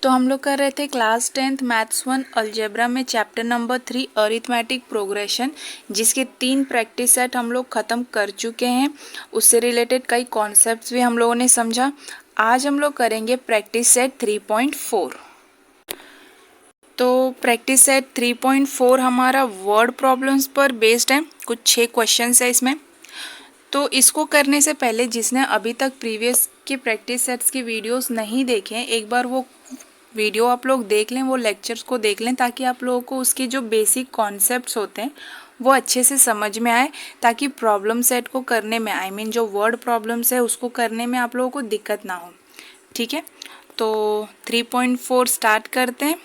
तो हम लोग कर रहे थे क्लास 10th मैथ्स 1 अलजेब्रा में चैप्टर नंबर 3 अरिथमेटिक प्रोग्रेशन, जिसके 3 प्रैक्टिस सेट हम लोग ख़त्म कर चुके हैं। उससे रिलेटेड कई कॉन्सेप्ट्स भी हम लोगों ने समझा। आज हम लोग करेंगे प्रैक्टिस सेट 3.4। तो प्रैक्टिस सेट 3.4 हमारा वर्ड प्रॉब्लम्स पर बेस्ड है। कुछ 6 क्वेश्चंस है इसमें। तो इसको करने से पहले जिसने अभी तक प्रीवियस के प्रैक्टिस सेट्स की वीडियोस नहीं देखे हैं, एक बार वो वीडियो आप लोग देख लें, वो लेक्चर्स को देख लें, ताकि आप लोगों को उसके जो बेसिक कॉन्सेप्ट्स होते हैं वो अच्छे से समझ में आए, ताकि प्रॉब्लम सेट को करने में जो वर्ड प्रॉब्लम्स है उसको करने में आप लोगों को दिक्कत ना हो। ठीक है, तो 3.4 स्टार्ट करते हैं।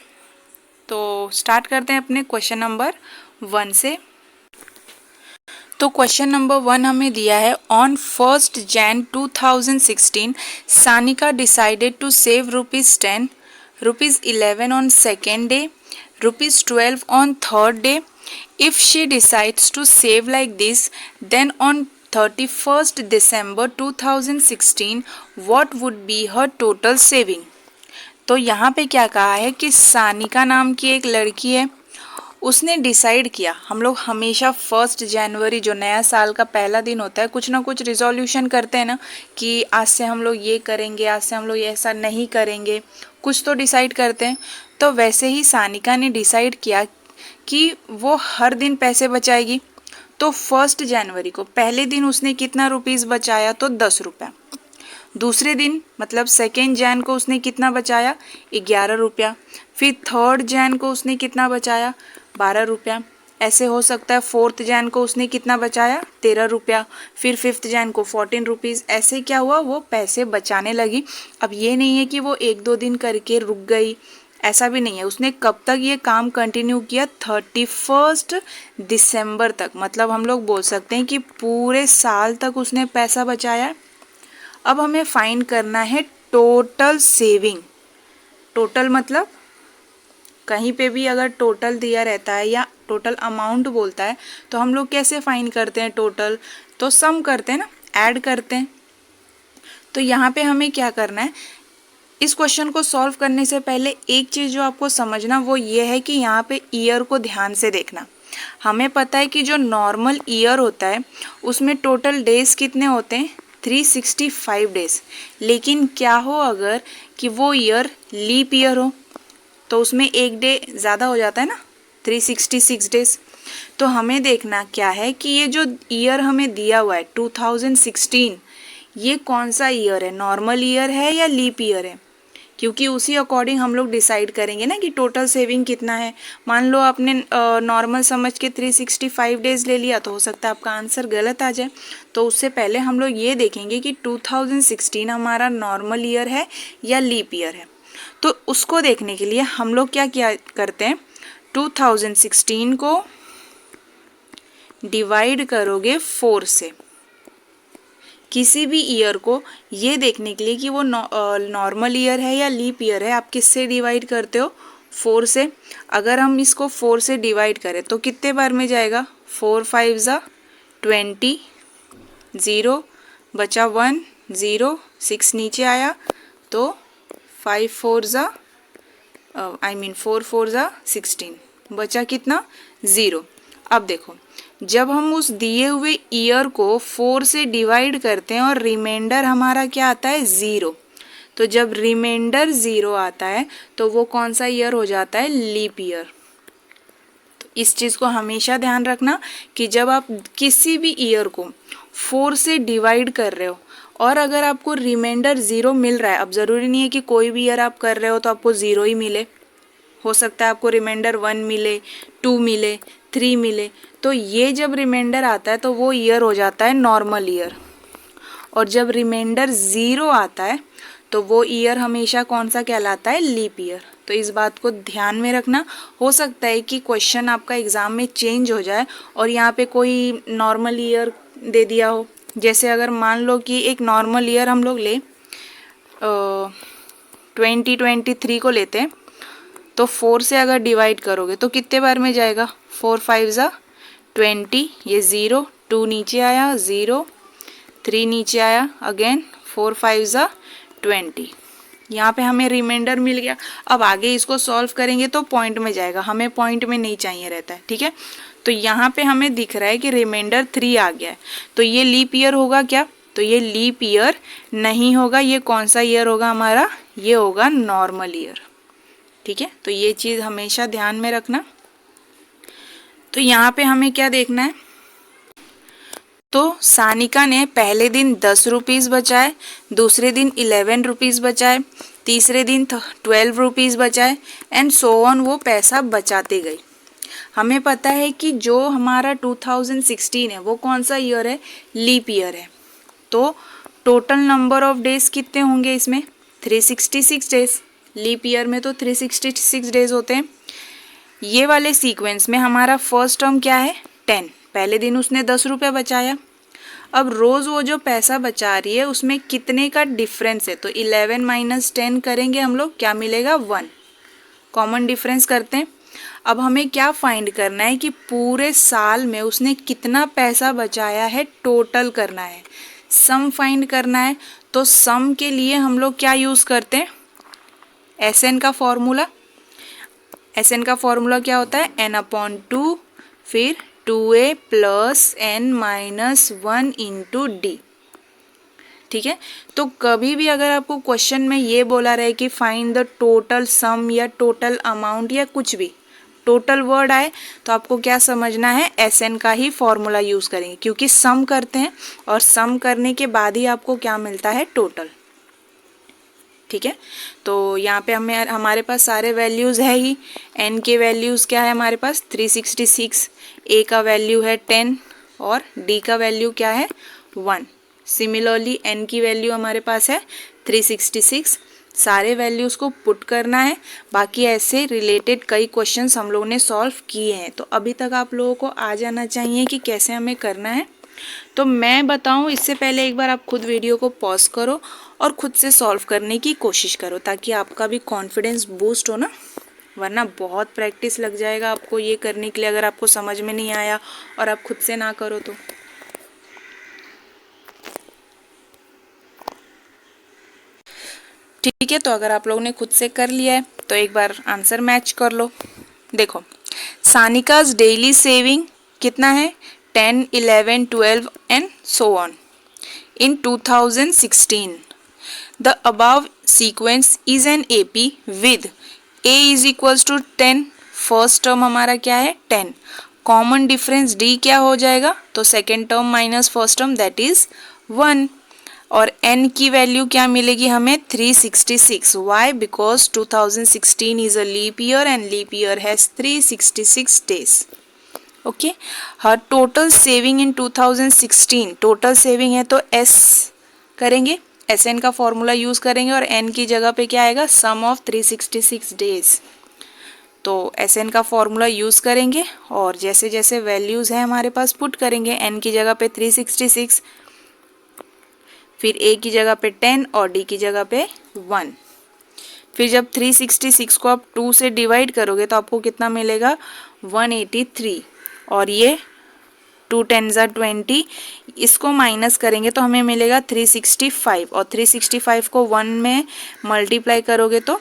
तो स्टार्ट करते हैं अपने क्वेश्चन नंबर 1 से। तो क्वेश्चन नंबर 1 हमें दिया है, on 1st Jan 2016 Sanika decided to save ₹10, ₹11 on second day, ₹12 on third day. If she decides to save like this, then on 31st December 2016 what would be her total saving? तो यहाँ पे क्या कहा है कि सानिका नाम की एक लड़की है, उसने डिसाइड किया। हम लोग हमेशा 1 जनवरी जो नया साल का पहला दिन होता है, कुछ ना कुछ रिजोल्यूशन करते हैं ना, कि आज से हम लोग ये करेंगे, आज से हम लोग ऐसा नहीं करेंगे, कुछ तो डिसाइड करते हैं। तो वैसे ही सानिका ने डिसाइड किया कि वो हर दिन पैसे बचाएगी। तो 1 जनवरी को पहले दिन उसने कितना रुपीज़ बचाया? तो 10 रुपया। दूसरे दिन मतलब 2 जैन को उसने कितना बचाया? 11 रुपया। फिर 3 जैन को उसने कितना बचाया? 12 रुपया। ऐसे हो सकता है 4 जैन को उसने कितना बचाया? 13 रुपया। फिर 5 जैन को 14 रुपीज़। ऐसे क्या हुआ, वो पैसे बचाने लगी। अब ये नहीं है कि वो 1-2 दिन करके रुक गई, ऐसा भी नहीं है। उसने कब तक ये काम कंटिन्यू किया? 31 दिसंबर तक। मतलब हम लोग बोल सकते हैं कि पूरे साल तक उसने पैसा बचाया। अब हमें फाइंड करना है टोटल सेविंग। टोटल मतलब कहीं पे भी अगर टोटल दिया रहता है या टोटल अमाउंट बोलता है, तो हम लोग कैसे फाइंड करते हैं टोटल? तो सम करते हैं ना, ऐड करते हैं। तो यहाँ पे हमें क्या करना है, इस क्वेश्चन को सॉल्व करने से पहले एक चीज़ जो आपको समझना वो ये है कि यहाँ पे ईयर को ध्यान से देखना। हमें पता है कि जो नॉर्मल ईयर होता है उसमें टोटल डेज कितने होते हैं? 365 डेज। लेकिन क्या हो अगर कि वो ईयर लीप ईयर हो, तो उसमें एक डे ज़्यादा हो जाता है ना, 366 डेज। तो हमें देखना क्या है कि ये जो ईयर हमें दिया हुआ है 2016, ये कौन सा ईयर है? नॉर्मल ईयर है या लीप ईयर है? क्योंकि उसी अकॉर्डिंग हम लोग डिसाइड करेंगे ना कि टोटल सेविंग कितना है। मान लो आपने नॉर्मल समझ के 365 डेज ले लिया, तो हो सकता है आपका आंसर गलत आ जाए। तो उससे पहले हम लोग ये देखेंगे कि 2016 हमारा नॉर्मल ईयर है या लीप ईयर है। तो उसको देखने के लिए हम लोग क्या करते हैं, 2016 को डिवाइड करोगे 4 से। किसी भी ईयर को ये देखने के लिए कि वो नॉर्मल ईयर है या लीप ईयर है, आप किससे डिवाइड करते हो? 4 से। अगर हम इसको 4 से डिवाइड करें तो कितने बार में जाएगा? 4 5 ज़ा 20, 0 बचा 1, 0 6 नीचे आया, तो 5 4 ज़ा 4 4 ज़ा 16, बचा कितना? 0। अब देखो, जब हम उस दिए हुए ईयर को 4 से डिवाइड करते हैं और रिमाइंडर हमारा क्या आता है? 0। तो जब रिमाइंडर 0 आता है तो वो कौन सा ईयर हो जाता है? Leap year. तो इस चीज़ को हमेशा ध्यान रखना कि जब आप किसी भी ईयर को 4 से डिवाइड कर रहे हो और अगर आपको रिमाइंडर 0 मिल रहा है, अब ज़रूरी नहीं है कि कोई भी ईयर आप कर रहे हो तो आपको 0 ही मिले, हो सकता है आपको रिमाइंडर 1 मिले, 2 मिले, 3 मिले। तो ये जब रिमाइंडर आता है तो वो ईयर हो जाता है नॉर्मल ईयर। और जब रिमाइंडर 0 आता है तो वो ईयर हमेशा कौन सा कहलाता है? Leap year. तो इस बात को ध्यान में रखना। हो सकता है कि क्वेश्चन आपका एग्ज़ाम में चेंज हो जाए और यहाँ पे कोई नॉर्मल ईयर दे दिया हो। जैसे अगर मान लो कि एक नॉर्मल ईयर हम लोग ले 2023 को लेते हैं, तो 4 से अगर डिवाइड करोगे तो कितने बार में जाएगा? 4 5 ज़ा 20, ये 0, 2 नीचे आया, 0 3 नीचे आया, अगेन 4 5 ज़ा 20। यहाँ पे हमें रिमाइंडर मिल गया। अब आगे इसको सॉल्व करेंगे तो पॉइंट में जाएगा, हमें पॉइंट में नहीं चाहिए रहता है, ठीक है। तो यहाँ पे हमें दिख रहा है कि रिमाइंडर 3 आ गया है, तो ये लीप ईयर होगा क्या? तो ये लीप ईयर नहीं होगा। ये कौन सा ईयर होगा हमारा? ये होगा नॉर्मल ईयर, ठीक है। तो ये चीज़ हमेशा ध्यान में रखना। तो यहाँ पे हमें क्या देखना है? तो सानिका ने पहले दिन 10 रुपीज़ बचाए, दूसरे दिन 11 रुपीज़ बचाए, तीसरे दिन 12 रुपीज़ बचाए एंड सो ऑन, वो पैसा बचाते गई। हमें पता है कि जो हमारा 2016 है वो कौन सा ईयर है? लीप ईयर है। तो टोटल नंबर ऑफ डेज कितने होंगे इसमें? 366 डेज। लीप ईयर में तो 366 डेज होते हैं। ये वाले सीक्वेंस में हमारा फर्स्ट टर्म क्या है? 10। पहले दिन उसने 10 रुपये बचाया। अब रोज़ वो जो पैसा बचा रही है उसमें कितने का डिफरेंस है? तो 11 माइनस 10 करेंगे हम लोग, क्या मिलेगा? 1। कॉमन डिफरेंस करते हैं। अब हमें क्या फाइंड करना है कि पूरे साल में उसने कितना पैसा बचाया है, टोटल करना है, सम फाइंड करना है। तो सम के लिए हम लोग क्या यूज़ करते हैं? SN का फॉर्मूला। SN का फॉर्मूला क्या होता है? n/2 फिर 2a plus n minus 1 into D, ठीक है। तो कभी भी अगर आपको क्वेश्चन में ये बोला रहे कि फाइंड द टोटल सम या टोटल अमाउंट या कुछ भी टोटल वर्ड आए, तो आपको क्या समझना है? SN का ही फॉर्मूला यूज़ करेंगे, क्योंकि सम करते हैं और सम करने के बाद ही आपको क्या मिलता है? टोटल, ठीक है। तो यहाँ पे हमारे पास सारे वैल्यूज़ है ही। n के वैल्यूज़ क्या है हमारे पास? 366, a का वैल्यू है 10 और d का वैल्यू क्या है? 1। सिमिलरली n की वैल्यू हमारे पास है 366। सारे वैल्यूज़ को पुट करना है। बाकी ऐसे रिलेटेड कई क्वेश्चंस हम लोगों ने सॉल्व किए हैं, तो अभी तक आप लोगों को आ जाना चाहिए कि कैसे हमें करना है। तो मैं बताऊं इससे पहले एक बार आप खुद वीडियो को पॉज करो और खुद से सॉल्व करने की कोशिश करो, ताकि आपका भी कॉन्फिडेंस बूस्ट हो ना, वरना बहुत प्रैक्टिस लग जाएगा आपको ये करने के लिए अगर आपको समझ में नहीं आया और आप खुद से ना करो तो। ठीक है, तो अगर आप लोगों ने खुद से कर लिया है तो एक बार आंसर मैच कर लो। देखो, सानिकाज डेली सेविंग कितना है? 10, 11, 12 and so on in 2016. The above sequence is an AP with A is equals to 10. First term हमारा क्या है? 10. कॉमन डिफरेंस D क्या हो जाएगा? तो second term minus first term that is 1. और n की वैल्यू क्या मिलेगी हमें? 366. Why? Because 2016 is a leap year and leap year has 366 days. Okay, her total saving in 2016, total saving है तो S करेंगे, SN का फॉर्मूला यूज़ करेंगे और N की जगह पे क्या आएगा? सम ऑफ 366 डेज। तो SN का फॉर्मूला यूज़ करेंगे और जैसे जैसे वैल्यूज़ हैं हमारे पास पुट करेंगे। N की जगह पे 366, फिर A की जगह पे 10 और D की जगह पे 1। फिर जब 366 को आप 2 से डिवाइड करोगे तो आपको कितना मिलेगा? 183। और ये 2 10 20, इसको माइनस करेंगे तो हमें मिलेगा 365 और 365 को 1 में मल्टीप्लाई करोगे तो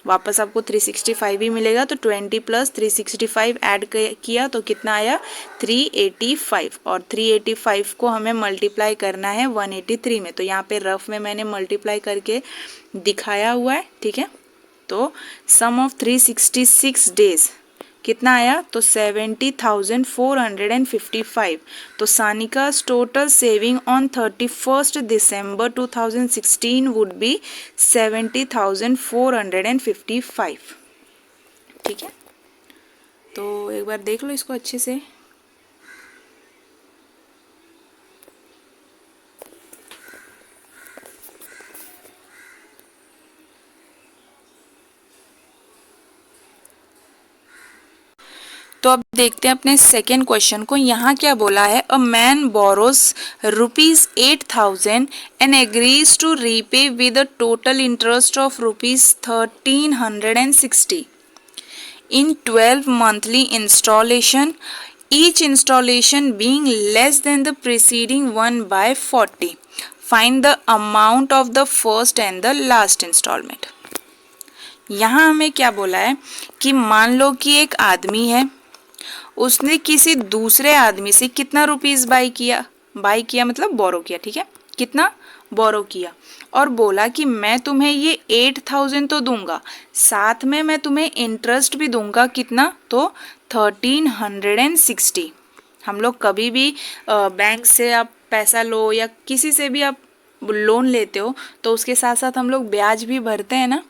वापस आपको 365 ही मिलेगा। तो 20 प्लस 365 ऐड किया तो कितना आया? 385 और 385 को हमें मल्टीप्लाई करना है 183 में। तो यहाँ पे रफ में मैंने मल्टीप्लाई करके दिखाया हुआ है, ठीक है। तो सम ऑफ 366 डेज कितना आया? तो 70,455। तो सानिका's total saving on 31 December 2016 would be 70,455। ठीक है, तो एक बार देख लो इसको अच्छे से। तो अब देखते हैं अपने सेकेंड क्वेश्चन को। यहाँ क्या बोला है? A man borrows ₹8,000 and agrees to repay with a total interest of ₹1,360 in 12 monthly installation, each installation being less than the preceding one by 40. Find the amount of the first and the last instalment. यहाँ हमें क्या बोला है कि मान लो कि एक आदमी है, उसने किसी दूसरे आदमी से कितना रुपीस बाई किया मतलब बोरो किया, ठीक है, कितना बोरो किया, और बोला कि मैं तुम्हें ये 8,000 तो दूंगा, साथ में मैं तुम्हें इंटरेस्ट भी दूंगा, कितना, तो 1360। हम लोग कभी भी बैंक से आप पैसा लो या किसी से भी आप लोन लेते हो तो उसके साथ साथ हम लोग ब्याज भी भरते हैं ना।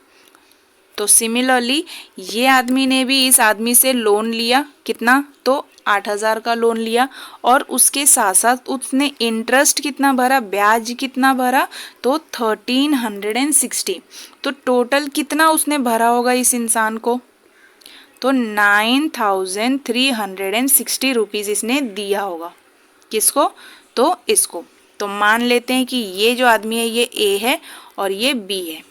तो सिमिलरली ये आदमी ने भी इस आदमी से लोन लिया, कितना, तो 8,000 का लोन लिया, और उसके साथ साथ उसने इंटरेस्ट कितना भरा, ब्याज कितना भरा, तो 1360। तो टोटल कितना उसने भरा होगा इस इंसान को, तो 9,360 रुपीज़ इसने दिया होगा। किसको, तो इसको। तो मान लेते हैं कि ये जो आदमी है ये ए है और ये बी है,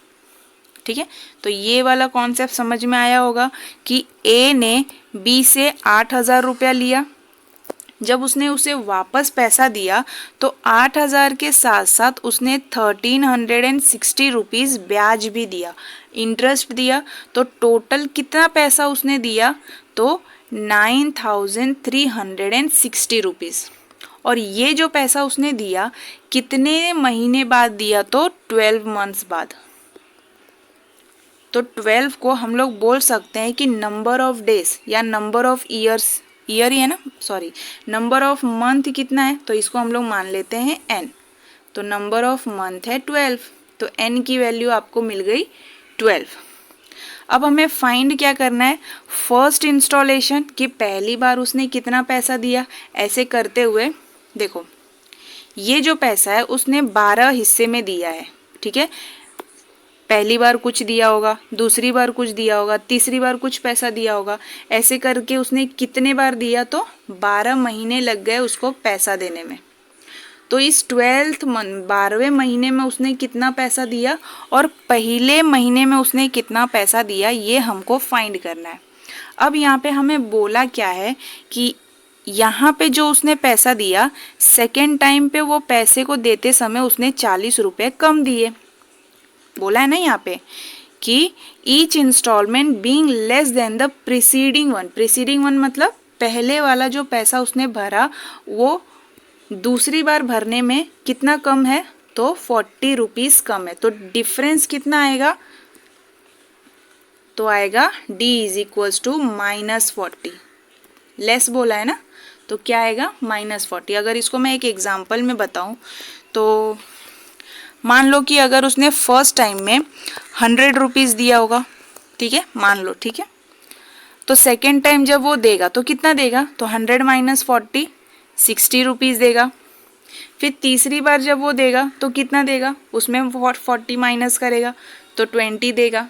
ठीक है। तो ये वाला कॉन्सेप्ट समझ में आया होगा कि ए ने बी से 8,000 रुपया लिया, जब उसने उसे वापस पैसा दिया तो 8,000 के साथ साथ उसने 1360 रुपीज़ ब्याज भी दिया, इंटरेस्ट दिया। तो टोटल कितना पैसा उसने दिया, तो 9,360 रुपीज़। और ये जो पैसा उसने दिया कितने महीने बाद दिया, तो 12 मंथ्स बाद। तो 12 को हम लोग बोल सकते हैं कि नंबर ऑफ डेज या नंबर ऑफ ईयर्स, ईयर ही है ना, सॉरी, नंबर ऑफ मंथ कितना है, तो इसको हम लोग मान लेते हैं n। तो नंबर ऑफ मंथ है 12, तो n की वैल्यू आपको मिल गई 12। अब हमें फाइंड क्या करना है, फर्स्ट इंस्टॉलेशन कि पहली बार उसने कितना पैसा दिया। ऐसे करते हुए देखो, ये जो पैसा है उसने 12 हिस्से में दिया है, ठीक है। पहली बार कुछ दिया होगा, दूसरी बार कुछ दिया होगा, तीसरी बार कुछ पैसा दिया होगा, ऐसे करके उसने कितने बार दिया, तो 12 महीने लग गए उसको पैसा देने में। तो इस 12वें महीने में उसने कितना पैसा दिया और पहले महीने में उसने कितना पैसा दिया, ये हमको फाइंड करना है। अब यहाँ पे हमें बोला क्या है कि यहाँ पे जो उसने पैसा दिया, सेकेंड टाइम पे वो पैसे को देते समय उसने 40 रुपये कम दिए। बोला है ना यहाँ पे कि each instalment being less than the preceding one. Preceding one मतलब पहले वाला जो पैसा उसने भरा वो दूसरी बार भरने में कितना कम है, तो 40 रुपीज़ कम है। तो डिफरेंस कितना आएगा, तो आएगा D is equals to -40। Less बोला है ना, तो क्या आएगा, -40। अगर इसको मैं एक एग्जांपल में बताऊं तो मान लो कि अगर उसने फर्स्ट टाइम में 100 रुपीज़ दिया होगा, ठीक है, मान लो, ठीक है। तो सेकेंड टाइम जब वो देगा तो कितना देगा, तो 100 - 40 60 रुपीज़ देगा। फिर तीसरी बार जब वो देगा तो कितना देगा, उसमें 40 माइनस करेगा तो 20 देगा।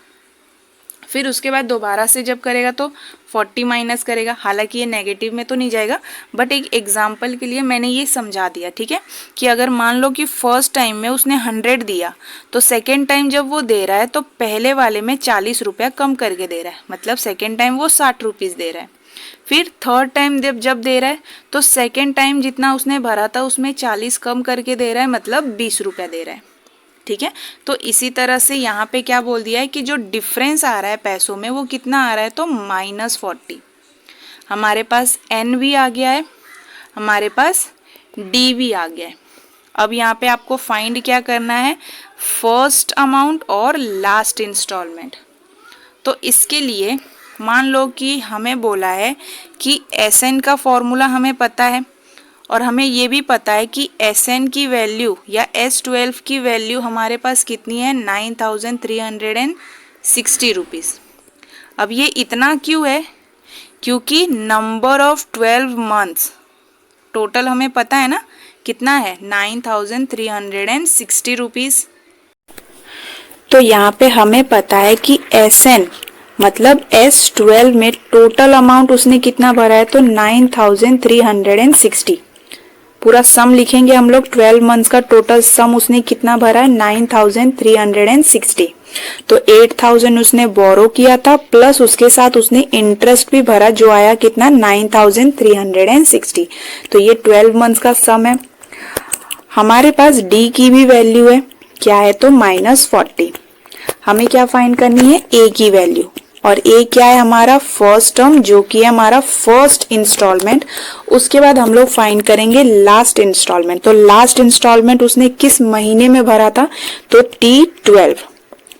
फिर उसके बाद दोबारा से जब करेगा तो 40 माइनस करेगा। हालांकि ये नेगेटिव में तो नहीं जाएगा, बट एक एग्जाम्पल के लिए मैंने ये समझा दिया, ठीक है, कि अगर मान लो कि फर्स्ट टाइम में उसने 100 दिया तो सेकेंड टाइम जब वो दे रहा है तो पहले वाले में 40 रुपया कम करके दे रहा है, मतलब सेकेंड टाइम वो 60 रुपीज़ दे रहा है। फिर थर्ड टाइम जब दे रहा है तो सेकेंड टाइम जितना उसने भरा था उसमें 40 कम करके दे रहा है, मतलब 20 रुपया दे रहा है, ठीक है। तो इसी तरह से यहाँ पे क्या बोल दिया है कि जो डिफरेंस आ रहा है पैसों में वो कितना आ रहा है, तो -40। हमारे पास n भी आ गया है, हमारे पास d भी आ गया है। अब यहाँ पे आपको फाइंड क्या करना है, फर्स्ट अमाउंट और लास्ट इंस्टॉलमेंट। तो इसके लिए मान लो कि हमें बोला है कि SN का फॉर्मूला हमें पता है और हमें ये भी पता है कि SN की वैल्यू या S12 की वैल्यू हमारे पास कितनी है, 9,360 रुपीज़। अब ये इतना क्यों है, क्योंकि नंबर ऑफ 12 मंथ्स टोटल हमें पता है ना कितना है, 9,360 रुपीज़। तो यहाँ पे हमें पता है कि SN मतलब S12 में टोटल अमाउंट उसने कितना भरा है, तो 9,360। पूरा सम लिखेंगे हम लोग, 12 मंथ्स का टोटल सम उसने कितना भरा है, 9,360। तो 8,000 उसने बोरो किया था प्लस उसके साथ उसने इंटरेस्ट भी भरा जो आया कितना, 9,360। तो ये 12 मंथ्स का सम है। हमारे पास डी की भी वैल्यू है, क्या है तो -40। हमें क्या फाइंड करनी है, ए की वैल्यू, और ए क्या है हमारा फर्स्ट टर्म जो कि है हमारा फर्स्ट इंस्टॉलमेंट। उसके बाद हम लोग फाइंड करेंगे लास्ट इंस्टॉलमेंट। तो लास्ट इंस्टॉलमेंट उसने किस महीने में भरा था, तो T12।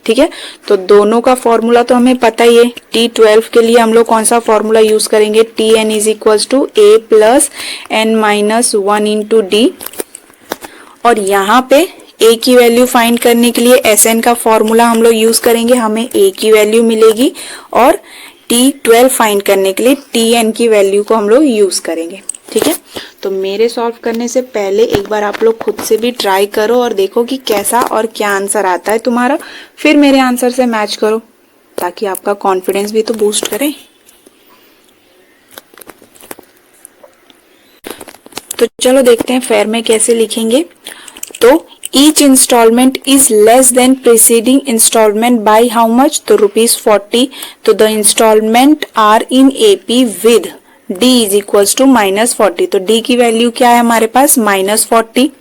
ठीक है, तो दोनों का फॉर्मूला तो हमें पता ही है। T12 के लिए हम लोग कौन सा फॉर्मूला यूज करेंगे, Tn is equal to a plus n minus 1 into d. और यहाँ पे a की वैल्यू फाइंड करने के लिए Sn का फॉर्मूला हम लोग यूज करेंगे, हमें a की वैल्यू मिलेगी। और T12 फाइंड करने के लिए Tn की वैल्यू को हम लोग यूज करेंगे। ठीक है, तो मेरे सॉल्व करने से पहले एक बार आप लोग खुद से भी ट्राई करो और देखो कि कैसा और क्या आंसर आता है तुम्हारा, फिर मेरे आंसर से मैच करो ताकि आपका कॉन्फिडेंस भी तो बूस्ट करे। तो चलो देखते हैं फेयर में कैसे लिखेंगे। तो each installment is less than preceding installment by how much, तो ₹40। तो the installment are in AP with D is equals to -40। तो D की वैल्यू क्या है हमारे पास, -40।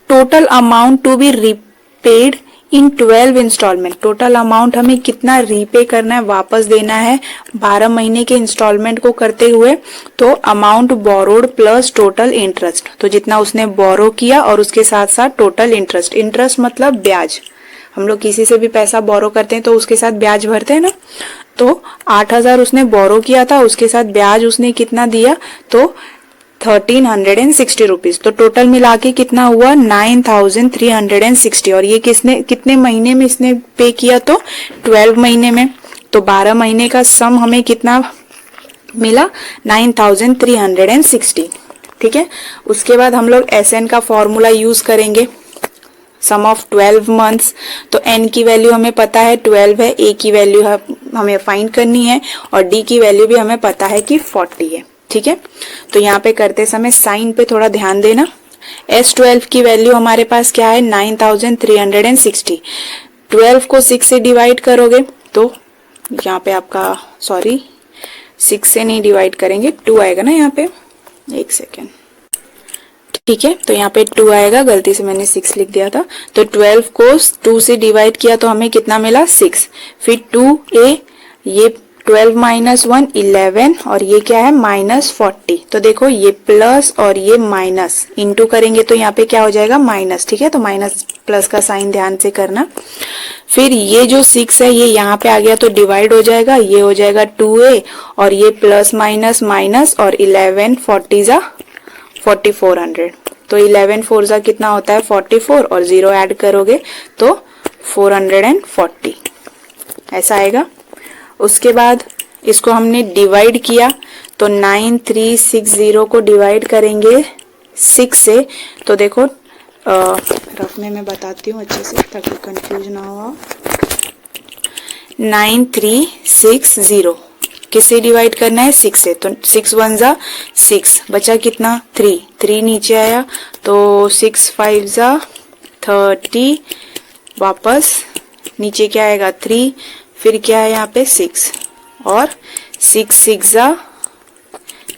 Total amount to be repaid in 12 instalment. Total amount हमें कितना रीपे करना है, वापस देना है 12 महीने के इंस्टॉलमेंट को करते हुए। तो amount borrowed plus total interest, तो जितना उसने बोरो किया और उसके साथ साथ टोटल इंटरेस्ट। इंटरेस्ट मतलब ब्याज, हम लोग किसी से भी पैसा बोरो करते हैं तो उसके साथ ब्याज भरते हैं ना। तो 8,000 उसने बोरो किया था, उसके साथ ब्याज उसने कितना दिया, तो 1360 रुपीज। तो टोटल मिला के कितना हुआ, 9360। और ये कितने महीने में इसने पे किया, तो 12 महीने में। तो 12 महीने का सम हमें कितना मिला, 9360। ठीक है, उसके बाद हम लोग SN का फॉर्मूला यूज करेंगे, सम ऑफ 12 मंथ्स। तो n की वैल्यू हमें पता है 12 है, a की वैल्यू हमें फाइंड करनी है, और d की वैल्यू भी हमें पता है कि 40 है। ठीक है, तो यहाँ पे करते समय साइन पे थोड़ा ध्यान देना। S12 की वैल्यू हमारे पास क्या है, 9360। 12 को 6 से डिवाइड करोगे तो यहाँ पे आपका, सॉरी 6 से नहीं डिवाइड करेंगे, 2 आएगा ना यहाँ पे, एक सेकेंड। ठीक है, तो यहाँ पे 2 आएगा, गलती से मैंने 6 लिख दिया था। तो 12 को 2 से डिवाइड किया तो हमें कितना मिला, 6। फिर 2a, ये 12 माइनस 1 11, और ये क्या है -40। तो देखो ये प्लस और ये माइनस इंटू करेंगे तो यहाँ पे क्या हो जाएगा, माइनस। ठीक है, तो माइनस प्लस का साइन ध्यान से करना। फिर ये जो 6 है ये यहाँ पे आ गया तो डिवाइड हो जाएगा, ये हो जाएगा 2a, और ये प्लस माइनस माइनस, और 11 40 जा 4400। तो 11 4 जा कितना होता है, 44, और 0 ऐड करोगे तो 440 ऐसा आएगा। उसके बाद इसको हमने डिवाइड किया तो 9360 को डिवाइड करेंगे 6 से। तो देखो रफ में मैं बताती हूँ अच्छे से ताकि कंफ्यूज ना हो। 9360 किससे डिवाइड करना है, 6 से। तो 6 1 जा 6, बचा कितना, 3 नीचे आया, तो 6 5 जा 30, वापस नीचे क्या आएगा 3, फिर क्या है यहाँ पे 6, और 6 6 जा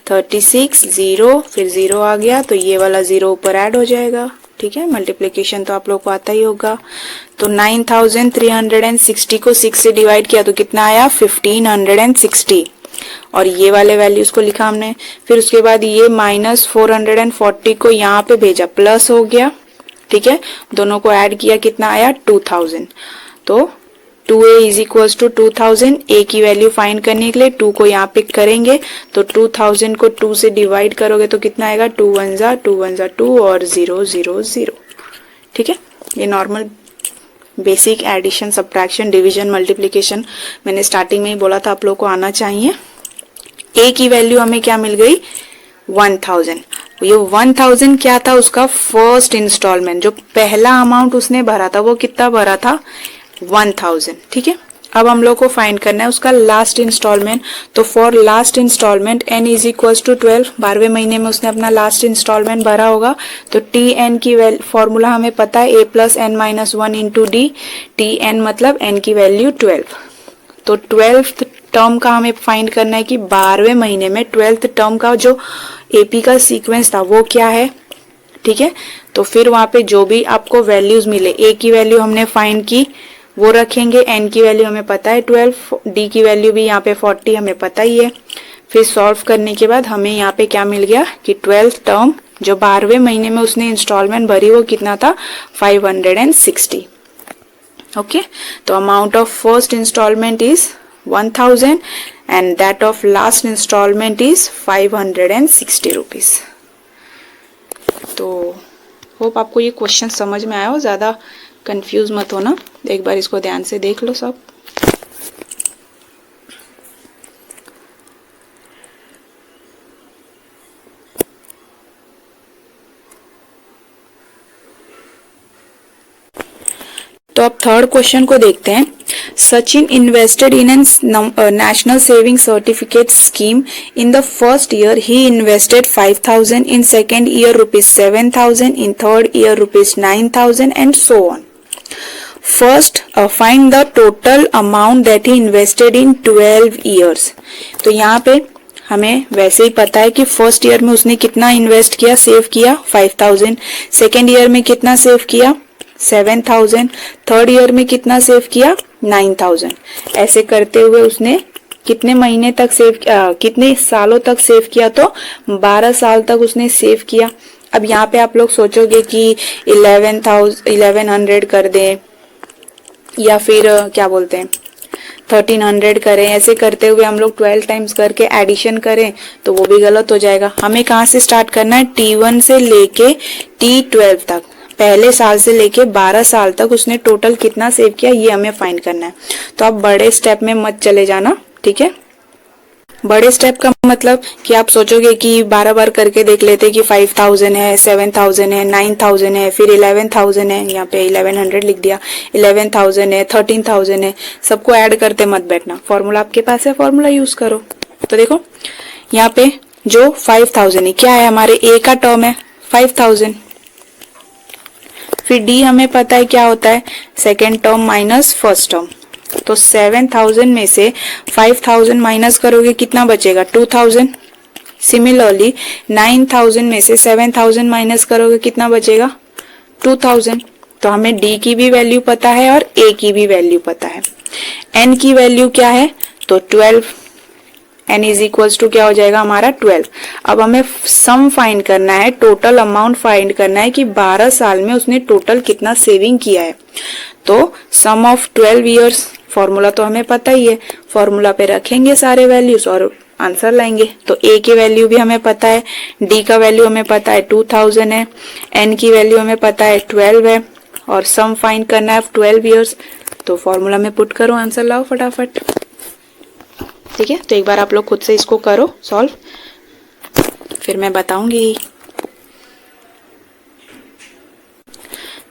36, 0, फिर 0 आ गया तो ये वाला 0 ऊपर ऐड हो जाएगा। ठीक है, मल्टीप्लिकेशन तो आप लोग को आता ही होगा। तो 9360 को 6 से डिवाइड किया तो कितना आया, 1560, और ये वाले वैल्यूज को लिखा हमने। फिर उसके बाद ये -440 को यहाँ पे भेजा, प्लस हो गया। ठीक है, दोनों को ऐड किया, कितना आया 2000। तो 2a is equals to 2000। a की वैल्यू फाइंड करने के लिए 2 को यहाँ पिक करेंगे, तो 2000 को 2 से डिवाइड करोगे तो कितना आएगा, 2 1 जा 2, और 0 0 0। ठीक है, ये normal basic addition, subtraction, division, multiplication मैंने स्टार्टिंग में ही बोला था आप लोग को आना चाहिए। a की वैल्यू हमें क्या मिल गई, 1000। ये 1000 क्या था, उसका फर्स्ट इंस्टॉलमेंट, जो पहला अमाउंट उसने भरा था वो कितना भरा था, 1000। ठीक है, अब हम लोग को फाइंड करना है उसका लास्ट इंस्टॉलमेंट। तो for last instalment n is equals to 12, 12वें महीने में उसने अपना लास्ट इंस्टॉलमेंट भरा होगा। तो Tn की फॉर्मूला हमें पता है, a plus n minus 1 into D. Tn मतलब n की वैल्यू 12। तो 12th टर्म का हमें फाइंड करना है कि 12वें महीने में 12th टर्म का जो AP का सीक्वेंस था वो क्या है। ठीक है, तो फिर वहां पे जो भी आपको वैल्यूज मिले, ए की वैल्यू हमने फाइंड की वो रखेंगे, एन की वैल्यू हमें पता है 12, डी की वैल्यू भी यहाँ पे 40 हमें पता ही है। फिर सॉल्व करने के बाद हमें यहाँ पे क्या मिल गया कि 12th टर्म जो 12वें महीने में उसने इंस्टॉलमेंट भरी वो कितना था 560। ओके, तो amount of first instalment is 1000 and that of last instalment is 560 rupees. तो होप आपको ये क्वेश्चन समझ में आया हो, ज़्यादा कंफ्यूज मत होना, एक बार इसको ध्यान से देख लो सब। तो अब थर्ड क्वेश्चन को देखते हैं। Sachin invested in an national saving certificate scheme in the first year he invested 5000, in second year ₹7,000, in third year ₹9,000 and so on. First find the total amount that he invested in 12 years. तो यहाँ पे हमें वैसे ही पता है कि first year में उसने कितना इन्वेस्ट किया, सेव किया 5000, सेकेंड ईयर में कितना सेव किया 7000, थर्ड ईयर में कितना सेव किया 9000। ऐसे करते हुए उसने कितने महीने तक सेव कितने सालों तक सेव किया, तो 12 साल तक उसने सेव किया। अब यहाँ पे आप लोग सोचोगे कि 1100 कर दें या फिर क्या बोलते हैं 1300 करें, ऐसे करते हुए हम लोग 12 टाइम्स करके एडिशन करें तो वो भी गलत हो जाएगा। हमें कहाँ से स्टार्ट करना है, T1 से लेके T12 तक, पहले साल से लेके 12 साल तक उसने टोटल कितना सेव किया ये हमें फाइंड करना है। तो आप बड़े स्टेप में मत चले जाना, ठीक है। बड़े स्टेप का मतलब कि आप सोचोगे कि 12 बार करके देख लेते कि 5000 है, 7000 है, 9000 है, फिर 11000 है, यहाँ पे 1100 लिख दिया, 11000 है, 13000 है, सबको ऐड करते मत बैठना। फॉर्मूला आपके पास है, फॉर्मूला यूज करो। तो देखो यहाँ पे जो 5000 है क्या है, हमारे ए का टर्म है 5000, फिर डी हमें पता है क्या होता है second term minus first term. तो 7000 में से 5000 माइनस करोगे कितना बचेगा 2000। सिमिलरली 9000 में से 7000 माइनस करोगे कितना बचेगा 2000। तो हमें डी की भी वैल्यू पता है और ए की भी वैल्यू पता है। एन की वैल्यू क्या है, तो 12, n इज इक्वल्स टू क्या हो जाएगा हमारा 12। अब हमें सम फाइंड करना है, टोटल अमाउंट फाइंड करना है कि 12 साल में उसने टोटल कितना सेविंग किया है। तो सम ऑफ 12 ईयर्स, फॉर्मूला तो हमें पता ही है, फॉर्मूला पे रखेंगे सारे वैल्यूज और आंसर लाएंगे। तो ए की वैल्यू भी हमें पता है, डी का वैल्यू हमें पता है 2000 है, एन की वैल्यू हमें पता है 12 है और सम फाइंड करना है 12 ईयर्स। तो फॉर्मूला में पुट करो, आंसर लाओ फटाफट, ठीक है। तो एक बार आप लोग खुद से इसको करो सॉल्व, फिर मैं बताऊंगी।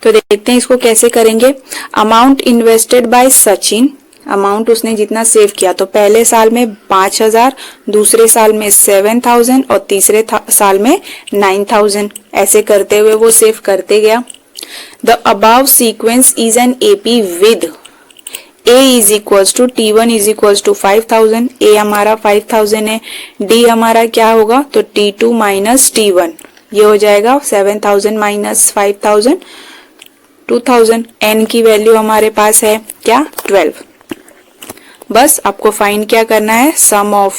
तो देखते हैं इसको कैसे करेंगे। Amount invested bye Sachin, amount उसने जितना सेव किया, तो पहले साल में 5000, दूसरे साल में 7000 और तीसरे साल में 9000। ऐसे करते हुए वो सेव करते गया। The above sequence is an AP with A is equals to T1 is equals to 5000, A हमारा 5000 है, D हमारा क्या होगा तो T2 माइनस T1, ये हो जाएगा 7000 माइनस 5000 2000। N की वैल्यू हमारे पास है क्या 12। बस आपको फाइंड क्या करना है, सम ऑफ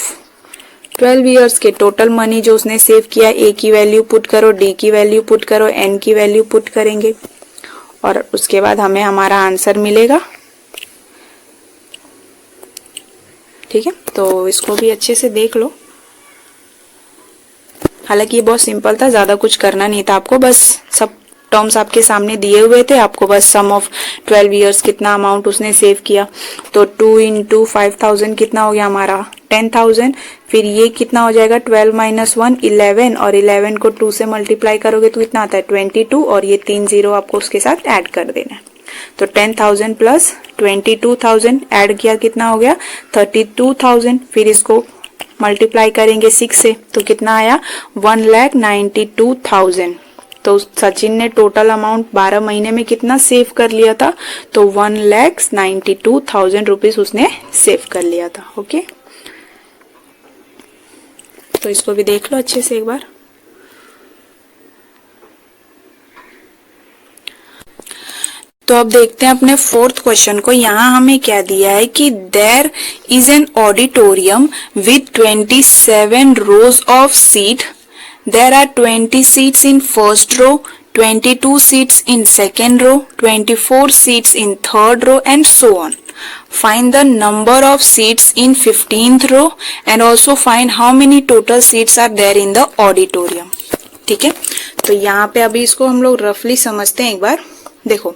12 ईयर्स के टोटल मनी जो उसने सेव किया, A की वैल्यू पुट करो, D की वैल्यू पुट करो, N की वैल्यू पुट करेंगे और उसके बाद हमें हमारा आंसर मिलेगा, ठीक है। तो इसको भी अच्छे से देख लो। हालांकि ये बहुत सिंपल था, ज्यादा कुछ करना नहीं था आपको, बस सब टर्म्स आपके सामने दिए हुए थे, आपको बस सम ऑफ 12 ईयर्स कितना अमाउंट उसने सेव किया। तो 2 इंटू 5000 कितना हो गया हमारा 10000, फिर ये कितना हो जाएगा 12 माइनस 1 11 और 11 को 2 से मल्टीप्लाई करोगे तो कितना आता है 22 और ये 3 जीरो आपको उसके साथ ऐड कर देना है। तो 10,000 प्लस 22,000 ऐड किया कितना हो गया 32,000, फिर इसको मल्टीप्लाई करेंगे 6 से तो कितना आया 1,92,000। तो सचिन ने टोटल अमाउंट 12 महीने में कितना सेव कर लिया था, तो 1,92,000 रुपीज उसने सेव कर लिया था। ओके, तो इसको भी देख लो अच्छे से एक बार। तो अब देखते हैं अपने फोर्थ क्वेश्चन को। यहाँ हमें क्या दिया है कि there is an auditorium with 27 rows of seat. There are 20 seats in first row, 22 seats in second row, 24 seats in third row and so on. Find the number of seats in 15th row and also find how many total seats are there in the auditorium. ठीक है, तो यहाँ पे अभी इसको हम लोग रफली समझते हैं एक बार। देखो,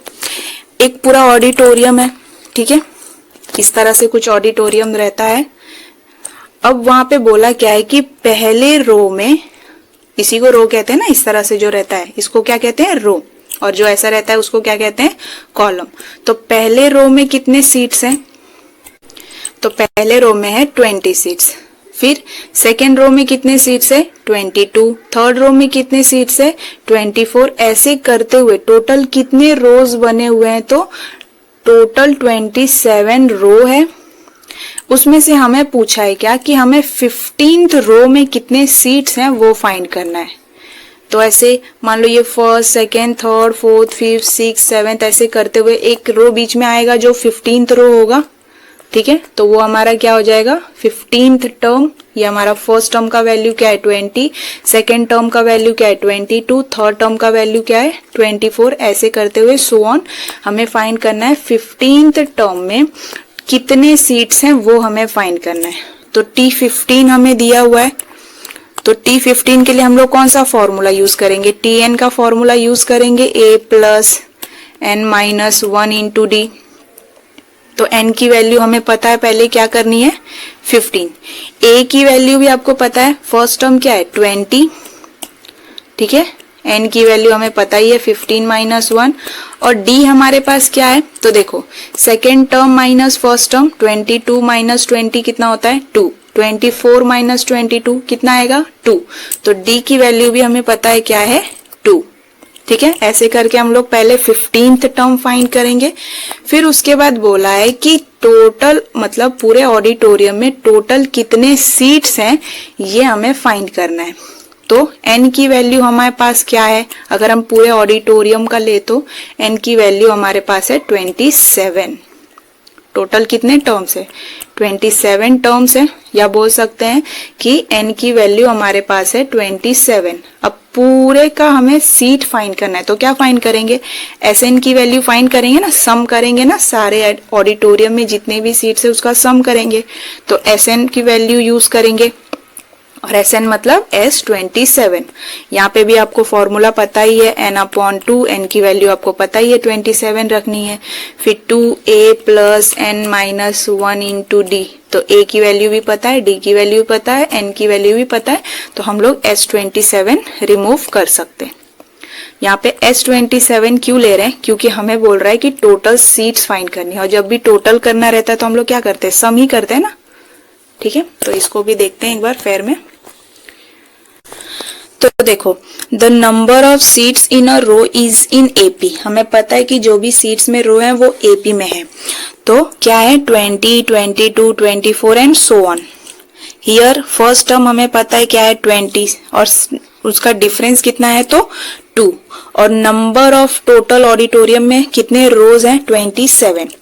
एक पूरा ऑडिटोरियम है, ठीक है, इस तरह से कुछ ऑडिटोरियम रहता है। अब वहां पे बोला क्या है कि पहले रो में, इसी को रो कहते हैं ना, इस तरह से जो रहता है इसको क्या कहते हैं, रो, और जो ऐसा रहता है उसको क्या कहते हैं, कॉलम। तो पहले रो में कितने सीट्स हैं, तो पहले रो में है 20 सीट्स। फिर सेकेंड रो में कितने सीट्स है, 22। थर्ड रो में कितने सीट्स है, 24। ऐसे करते हुए टोटल कितने रोज बने हुए हैं, तो टोटल 27 रो है। उसमें से हमें पूछा है क्या कि हमें 15th रो में कितने सीट्स हैं वो फाइंड करना है। तो ऐसे मान लो ये first, second, third, fourth, fifth, six, seventh, ऐसे करते हुए एक रो बीच में आएगा जो 15th रो होगा, ठीक है। तो वो हमारा क्या हो जाएगा, 15th टर्म। ये हमारा फर्स्ट टर्म का वैल्यू क्या है, 20, सेकेंड टर्म का वैल्यू क्या है, 22, थर्ड टर्म का वैल्यू क्या है, 24। ऐसे करते हुए सो ऑन हमें फाइंड करना है 15th टर्म में कितने सीट्स हैं वो हमें फाइंड करना है। तो T15 हमें दिया हुआ है, तो T15 के लिए हम लोग कौन सा फॉर्मूला यूज करेंगे, Tn का फॉर्मूला यूज करेंगे, a plus n minus 1 into d. तो n की वैल्यू हमें पता है, पहले क्या करनी है, 15। a की वैल्यू भी आपको पता है, फर्स्ट टर्म क्या है, 20, ठीक है। n की वैल्यू हमें पता ही है, 15 माइनस 1। और d हमारे पास क्या है, तो देखो second term minus first term, 22 minus 20 कितना होता है, 2। 24 माइनस 22 कितना आएगा, 2। तो d की वैल्यू भी हमें पता है क्या है, 2, ठीक है। ऐसे करके हम लोग पहले 15th टर्म फाइंड करेंगे। फिर उसके बाद बोला है कि टोटल, मतलब पूरे ऑडिटोरियम में टोटल कितने सीट्स हैं ये हमें फाइंड करना है। तो n की वैल्यू हमारे पास क्या है, अगर हम पूरे ऑडिटोरियम का ले तो n की वैल्यू हमारे पास है 27। टोटल कितने टर्म्स है, 27 टर्म्स है, या बोल सकते हैं कि n की वैल्यू हमारे पास है 27। अब पूरे का हमें सीट फाइंड करना है, तो क्या फाइंड करेंगे, Sn की वैल्यू फाइंड करेंगे ना, सम करेंगे ना, सारे ऑडिटोरियम में जितने भी सीट्स है उसका सम करेंगे। तो Sn की वैल्यू यूज करेंगे, और Sn मतलब S27। यहाँ पे भी आपको फॉर्मूला पता ही है, n/2, n की वैल्यू आपको पता ही है 27 रखनी है। फिर 2a plus n minus 1 into d. तो a की वैल्यू भी पता है, d की वैल्यू भी पता है, n की वैल्यू भी पता है, तो हम लोग S27 रिमूव कर सकते हैं। यहाँ पे S27 क्यों ले रहे हैं, क्योंकि हमें बोल रहा है कि टोटल सीट्स फाइंड करनी है, और जब भी टोटल करना रहता है तो हम लोग क्या करते हैं, सम ही करते हैं ना, ठीक है। तो इसको भी देखते हैं एक बार फेयर में। तो देखो, the number of seats in a row is in AP। हमें पता है कि जो भी सीट्स में रो है वो AP में है। तो क्या है, 20, 22, 24 and so on. Here first term हमें पता है क्या है, 20, और उसका डिफरेंस कितना है, तो 2। और नंबर ऑफ टोटल ऑडिटोरियम में कितने रोज हैं, 27।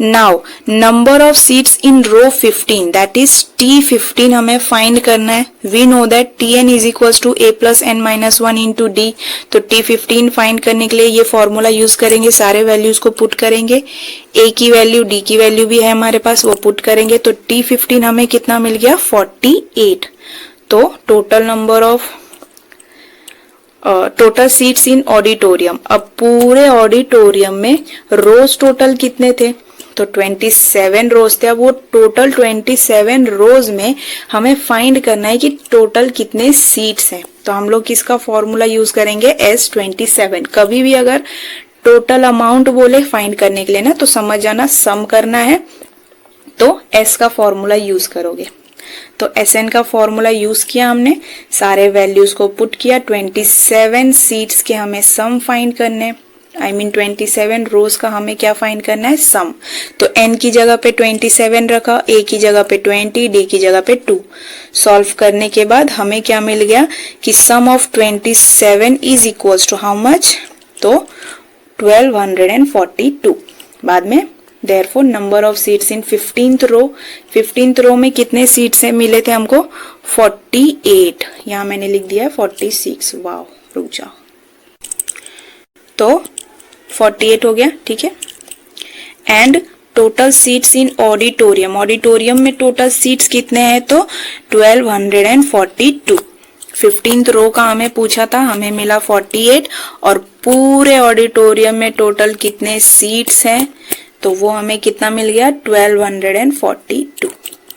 Now number of seats in row 15, that is T15 हमें फाइंड करना है। We know that Tn is equals to a plus n minus 1 into d. तो T15 फाइंड करने के लिए ये फॉर्मूला यूज करेंगे, सारे वैल्यूज को पुट करेंगे, a की वैल्यू, d की वैल्यू भी है हमारे पास, वो पुट करेंगे। तो T15 हमें कितना मिल गया, 48। तो total number of total seats in auditorium. अब पूरे ऑडिटोरियम में रोज टोटल कितने थे, तो 27 रोज थे। अब वो टोटल 27 रोज में हमें फाइंड करना है कि टोटल कितने सीट्स हैं। तो हम लोग किसका फॉर्मूला यूज करेंगे, S27। कभी भी अगर टोटल अमाउंट बोले फाइंड करने के लिए ना, तो समझ जाना सम करना है, तो S का फॉर्मूला यूज करोगे। तो Sn का फॉर्मूला यूज किया हमने, सारे वैल्यूज को पुट किया, 27 सीट्स के हमें सम फाइंड करने, I mean 27 रोज का हमें क्या फाइंड करना है, सम। तो n की जगह पे 27 रखा, a की जगह पे 20, d की जगह पे 2। सॉल्व करने के बाद हमें क्या मिल गया कि sum of 27 is equals to how much, तो 1242। बाद में therefore number of seats in 15th रो, 15th रो में कितने सीट्स है मिले थे हमको 48, यहाँ मैंने लिख दिया है 46। वाओ, रुक जाओ, तो 48 हो गया, ठीक है। And total seats in auditorium, auditorium में टोटल सीट्स कितने हैं तो 1242। 15th रो का हमें पूछा था, हमें मिला 48 और पूरे ऑडिटोरियम में टोटल कितने सीट्स हैं तो वो हमें कितना मिल गया 1242।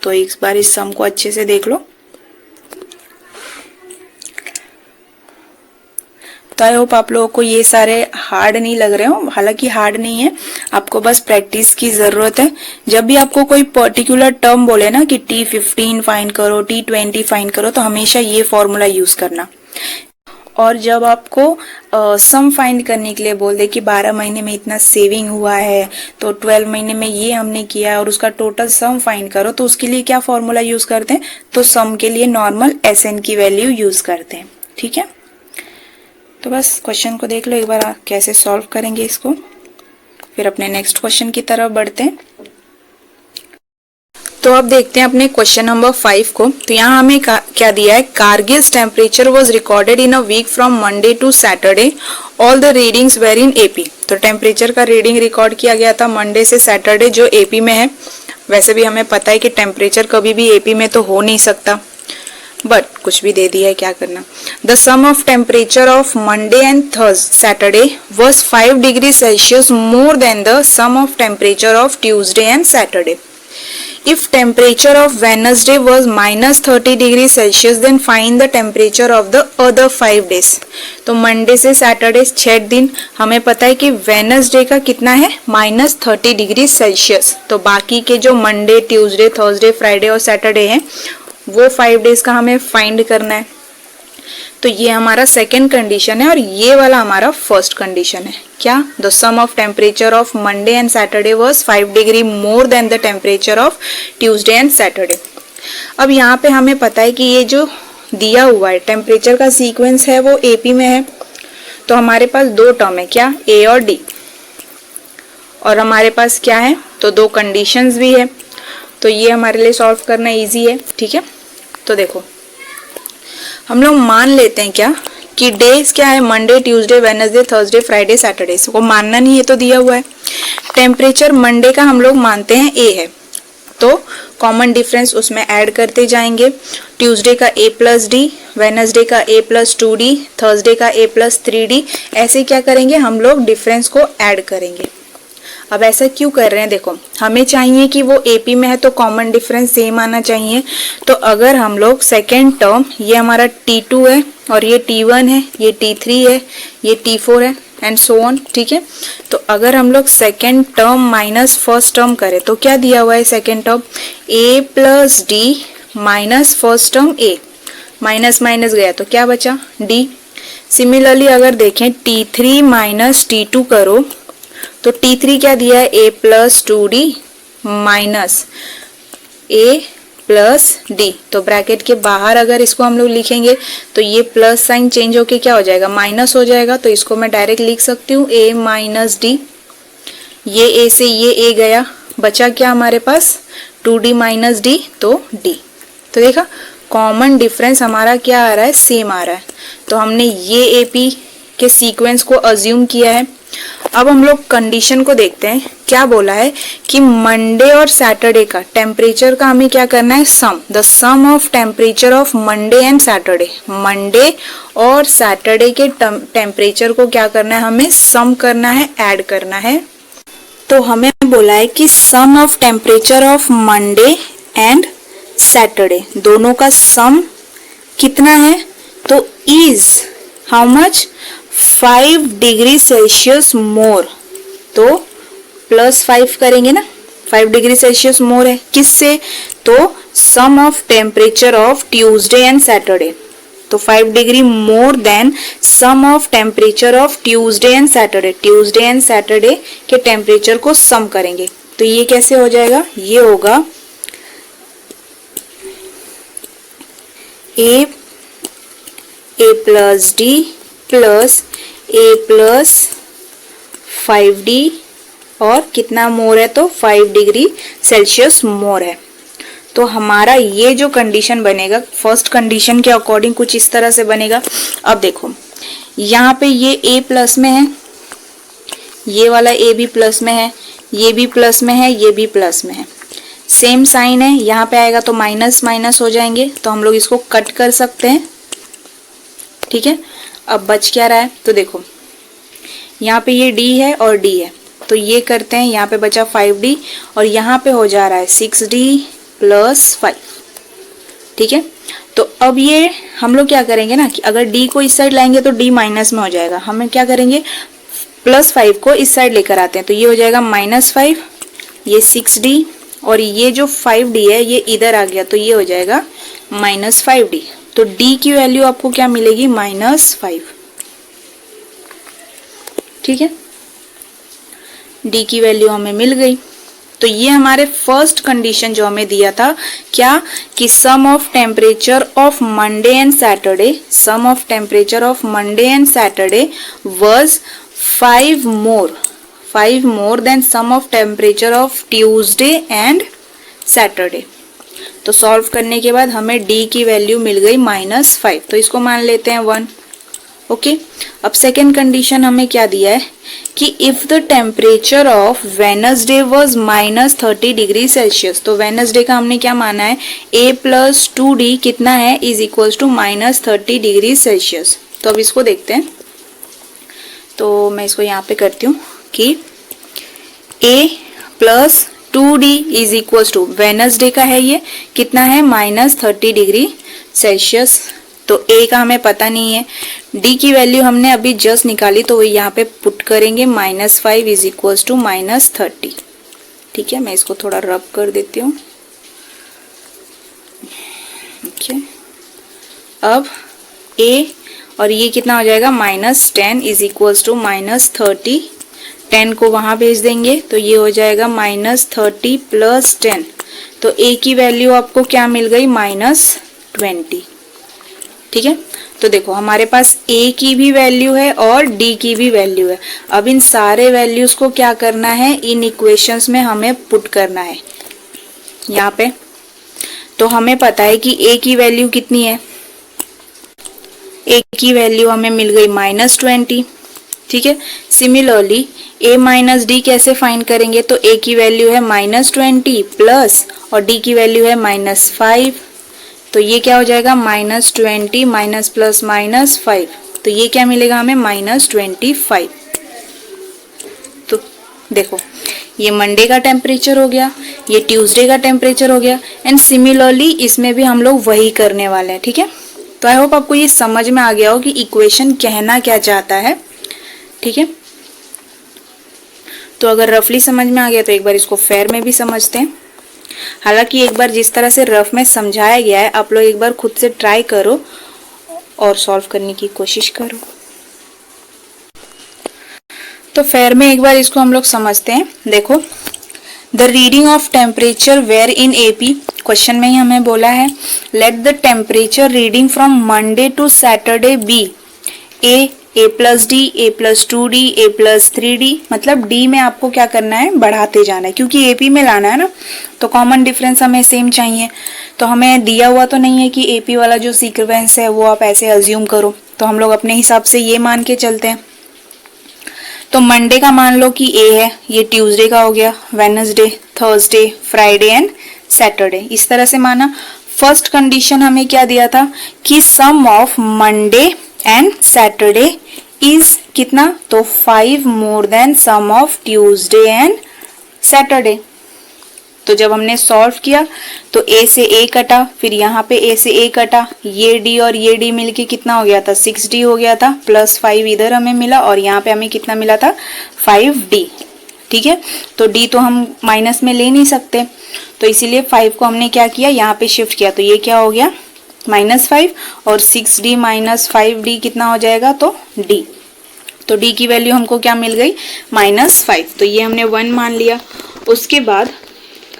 तो एक बार इस सम को अच्छे से देख लो। तो आई होप आप लोगों को ये सारे हार्ड नहीं लग रहे हो, हालांकि हार्ड नहीं है, आपको बस प्रैक्टिस की जरूरत है। जब भी आपको कोई पर्टिकुलर टर्म बोले ना कि T15 फाइंड करो, T20 फाइंड करो, तो हमेशा ये फॉर्मूला यूज करना। और जब आपको सम फाइंड करने के लिए बोल दे कि 12 महीने में इतना सेविंग हुआ है तो 12 महीने में ये हमने किया और उसका टोटल सम फाइंड करो, तो उसके लिए क्या फॉर्मूला यूज करते हैं, तो सम के लिए नॉर्मल SN की वैल्यू यूज करते हैं, ठीक है। तो बस क्वेश्चन को देख लो एक बार कैसे सॉल्व करेंगे इसको, फिर अपने नेक्स्ट क्वेश्चन की तरफ बढ़ते हैं। तो अब देखते हैं अपने क्वेश्चन नंबर 5 को। तो यहाँ हमें क्या दिया है, Kargil's temperature was recorded in a week from Monday to Saturday, all the readings were in AP। तो टेम्परेचर का रीडिंग रिकॉर्ड किया गया था मंडे से सैटरडे जो AP में है। वैसे भी हमें पता है कि टेम्परेचर कभी भी AP में तो हो नहीं सकता, बट कुछ भी दे दिया है, क्या करना। The sum of temperature of Monday and Saturday was 5 degree Celsius more than the sum of temperature of Tuesday and Saturday. If temperature of Wednesday was -30 degree Celsius then find the temperature of the other 5 days। तो Monday से Saturday 6 दिन, हमें पता है कि Wednesday का कितना है -30 डिग्री सेल्सियस। तो बाकी के जो मंडे, ट्यूसडे, थर्सडे, फ्राइडे और सैटरडे हैं वो 5 डेज का हमें फाइंड करना है। तो ये हमारा सेकेंड कंडीशन है और ये वाला हमारा फर्स्ट कंडीशन है। क्या, the sum of temperature of Monday and Saturday was 5 degree more than the temperature of Tuesday and Saturday. अब यहाँ पे हमें पता है कि ये जो दिया हुआ है टेम्परेचर का सीक्वेंस है वो AP में है। तो हमारे पास दो टर्म है, क्या, A और D, और हमारे पास क्या है तो दो कंडीशंस भी है। तो ये हमारे लिए सॉल्व करना इजी है, ठीक है। तो देखो हम लोग मान लेते हैं क्या कि डेज क्या है, Monday, Tuesday, Wednesday, Thursday, Friday, Saturday. को मानना नहीं है तो दिया हुआ है। टेम्परेचर मंडे का हम लोग मानते हैं A है, तो कॉमन डिफरेंस उसमें ऐड करते जाएंगे। ट्यूसडे का A+D, वेडनेसडे का A+2D, थर्सडे का A+3D, ऐसे क्या करेंगे हम लोग डिफरेंस को ऐड करेंगे। अब ऐसा क्यों कर रहे हैं, देखो हमें चाहिए कि वो AP में है तो कॉमन डिफरेंस सेम आना चाहिए। तो अगर हम लोग सेकेंड टर्म, ये हमारा T2 है और ये T1 है, ये T3 है, ये T4 है एंड सो ऑन, ठीक है। तो अगर हम लोग second term minus first term करें तो क्या दिया हुआ है second term, A+D minus first term A, minus minus गया तो क्या बचा D। सिमिलरली अगर देखें T3 माइनस T2 करो तो T3 क्या दिया है, A+2D माइनस A+D। तो ब्रैकेट के बाहर अगर इसको हम लोग लिखेंगे तो ये प्लस साइन चेंज होके क्या हो जाएगा, माइनस हो जाएगा। तो इसको मैं डायरेक्ट लिख सकती हूँ A-D। ये A से ये A गया, बचा क्या हमारे पास 2D माइनस D, तो D। तो देखा कॉमन डिफरेंस हमारा क्या आ रहा है, सेम आ रहा है। तो हमने ये AP के सीक्वेंस को अज्यूम किया है। अब हम लोग कंडीशन को देखते हैं, क्या बोला है कि मंडे और सैटरडे का टेम्परेचर का हमें क्या करना है, sum, the sum of temperature of Monday and Saturday. Monday और सैटरडे के टेम्परेचर को क्या करना है, हमें सम करना है, ऐड करना है। तो हमें बोला है कि sum of temperature of Monday and Saturday दोनों का सम कितना है, तो is how much 5 degree Celsius more. तो +5 करेंगे ना, 5 डिग्री सेल्सियस मोर है किससे, तो sum of temperature of Tuesday and Saturday. तो 5 degree more than sum of temperature of Tuesday and Saturday. Tuesday and Saturday के टेम्परेचर को सम करेंगे तो ये कैसे हो जाएगा, ये होगा A+D प्लस A+5 5D और कितना मोर है, तो 5 डिग्री सेल्सियस मोर है। तो हमारा ये जो कंडीशन बनेगा फर्स्ट कंडीशन के अकॉर्डिंग कुछ इस तरह से बनेगा। अब देखो यहाँ पे ये A प्लस में है, ये वाला A भी प्लस में है, ये भी प्लस में है, ये भी प्लस में है, सेम साइन है, यहाँ पे आएगा तो माइनस माइनस हो जाएंगे, तो हम लोग इसको कट कर सकते हैं। ठीक है, अब बच क्या रहा है, तो देखो यहाँ पे ये D है और D है, तो ये करते हैं, यहाँ पे बचा 5D और यहाँ पे हो जा रहा है 6D प्लस 5। ठीक है, तो अब ये हम लोग क्या करेंगे ना कि अगर D को इस साइड लाएंगे तो D माइनस में हो जाएगा, हमें क्या करेंगे प्लस 5 को इस साइड लेकर आते हैं, तो ये हो जाएगा -5, ये 6D और ये जो 5D है ये इधर आ गया, तो ये हो जाएगा -5D। तो D की वैल्यू आपको क्या मिलेगी, -5। ठीक है, D की वैल्यू हमें मिल गई। तो ये हमारे फर्स्ट कंडीशन जो हमें दिया था क्या, कि sum of temperature of Monday and Saturday, sum of temperature of Monday and Saturday was 5 more than sum of temperature of Tuesday and Saturday। तो सॉल्व करने के बाद हमें D की वैल्यू मिल गई -5, तो इसको मान लेते हैं 1। ओके, अब सेकेंड कंडीशन हमें क्या दिया है कि if the temperature of Wednesday was -30 degree Celsius, तो वेनसडे का हमने क्या माना है A + 2D कितना है is equals to -30 degree Celsius. तो अब इसको देखते हैं, तो मैं इसको यहाँ पे करती हूँ कि A + 2D is equals to Wednesday का है, ये कितना है -30 डिग्री सेल्सियस, तो A का हमें पता नहीं है, D की वैल्यू हमने अभी जस्ट निकाली, तो वो यहाँ पे पुट करेंगे -5 इज इक्वल्स टू -30। ठीक है, मैं इसको थोड़ा रब कर देती हूँ। ओके, अब A और ये कितना हो जाएगा -10 इज इक्वल्स टू -30, 10 को वहां भेज देंगे, तो ये हो जाएगा -30 + 10, तो A की वैल्यू आपको क्या मिल गई -20। ठीक है, तो देखो हमारे पास A की भी वैल्यू है और D की भी वैल्यू है। अब इन सारे वैल्यूज को क्या करना है, इन इक्वेशंस में हमें पुट करना है यहाँ पे। तो हमें पता है कि A की वैल्यू कितनी है, A की वैल्यू हमें मिल गई -20। ठीक है, सिमिलरली A - D कैसे फाइंड करेंगे, तो A की वैल्यू है -20 प्लस और D की वैल्यू है -5, तो ये क्या हो जाएगा -20 माइनस प्लस -5, तो ये क्या मिलेगा हमें -25। तो देखो ये मंडे का टेम्परेचर हो गया, ये ट्यूसडे का टेम्परेचर हो गया, एंड सिमिलरली इसमें भी हम लोग वही करने वाले हैं। ठीक है, तो आई होप आपको ये समझ में आ गया हो कि इक्वेशन कहना क्या चाहता है। ठीक है, तो अगर रफली समझ में आ गया तो एक बार इसको फेयर में भी समझते हैं। हालांकि एक बार जिस तरह से रफ में समझाया गया है आप लोग एक बार खुद से ट्राई करो और सॉल्व करने की कोशिश करो। तो फेयर में एक बार इसको हम लोग समझते हैं। देखो, the reading of temperature were in AP, question में ही हमें बोला है let the temperature reading from Monday to Saturday be A + D, A + 2D, A + 3D, मतलब D में आपको क्या करना है, बढ़ाते जाना है, क्योंकि AP में लाना है ना, तो कॉमन डिफरेंस हमें सेम चाहिए। तो हमें दिया हुआ तो नहीं है कि AP वाला जो सीक्वेंस है वो आप ऐसे अज्यूम करो, तो हम लोग अपने हिसाब से ये मान के चलते हैं। तो मंडे का मान लो कि A है, ये ट्यूसडे का हो गया, Wednesday, Thursday, Friday and Saturday, इस तरह से माना। फर्स्ट कंडीशन हमें क्या दिया था कि sum of Monday and Saturday is कितना, तो 5 more than sum of Tuesday and Saturday. तो जब हमने सॉल्व किया तो A से A कटा, फिर यहाँ पे A से A कटा, ये D और ये D मिलके कितना हो गया था, 6D हो गया था, प्लस 5 इधर हमें मिला और यहाँ पे हमें कितना मिला था, 5D। ठीक है, तो D तो हम माइनस में ले नहीं सकते, तो इसीलिए 5 को हमने क्या किया, यहाँ पे शिफ्ट किया, तो ये क्या हो गया -5 और 6D - 5D कितना हो जाएगा, तो D। तो D की वैल्यू हमको क्या मिल गई, -5, तो ये हमने 1 मान लिया। उसके बाद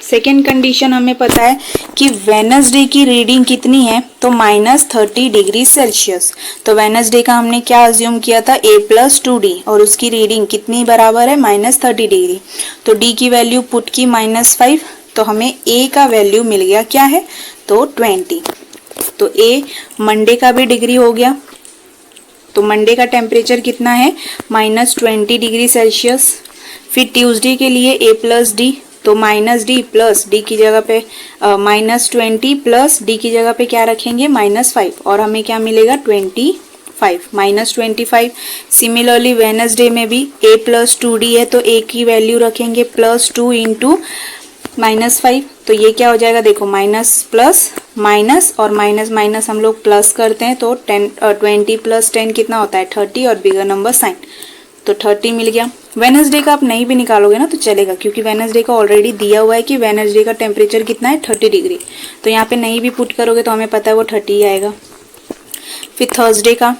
सेकेंड कंडीशन हमें पता है कि वेडनेसडे की रीडिंग कितनी है, तो -30 डिग्री सेल्सियस। तो वेडनेसडे का हमने क्या अज्यूम किया था, A+2D, और उसकी रीडिंग कितनी बराबर है, -30 डिग्री। तो D की वैल्यू पुट की -5, तो हमें A का वैल्यू मिल गया क्या है, तो 20। तो A मंडे का भी डिग्री हो गया, तो मंडे का टेम्परेचर कितना है, -20 डिग्री सेल्सियस। फिर ट्यूसडे के लिए A+D, तो -D प्लस D की जगह पे -20 प्लस D की जगह पे क्या रखेंगे, -5, और हमें क्या मिलेगा, 25, -25। सिमिलरली वेडनेसडे में भी A+2D है, तो A की वैल्यू रखेंगे +2 इंटू -5, तो ये क्या हो जाएगा, देखो माइनस प्लस माइनस, और माइनस माइनस हम लोग प्लस करते हैं, तो 20 + 10 कितना होता है, 30, और बिगर नंबर साइन, तो 30 मिल गया। वेडनेसडे का आप नहीं भी निकालोगे ना तो चलेगा, क्योंकि वेडनेसडे का ऑलरेडी दिया हुआ है कि वेडनेसडे का टेम्परेचर कितना है, 30 डिग्री। तो यहाँ पे नहीं भी पुट करोगे तो हमें पता है वो 30 ही आएगा। फिर थर्सडे का,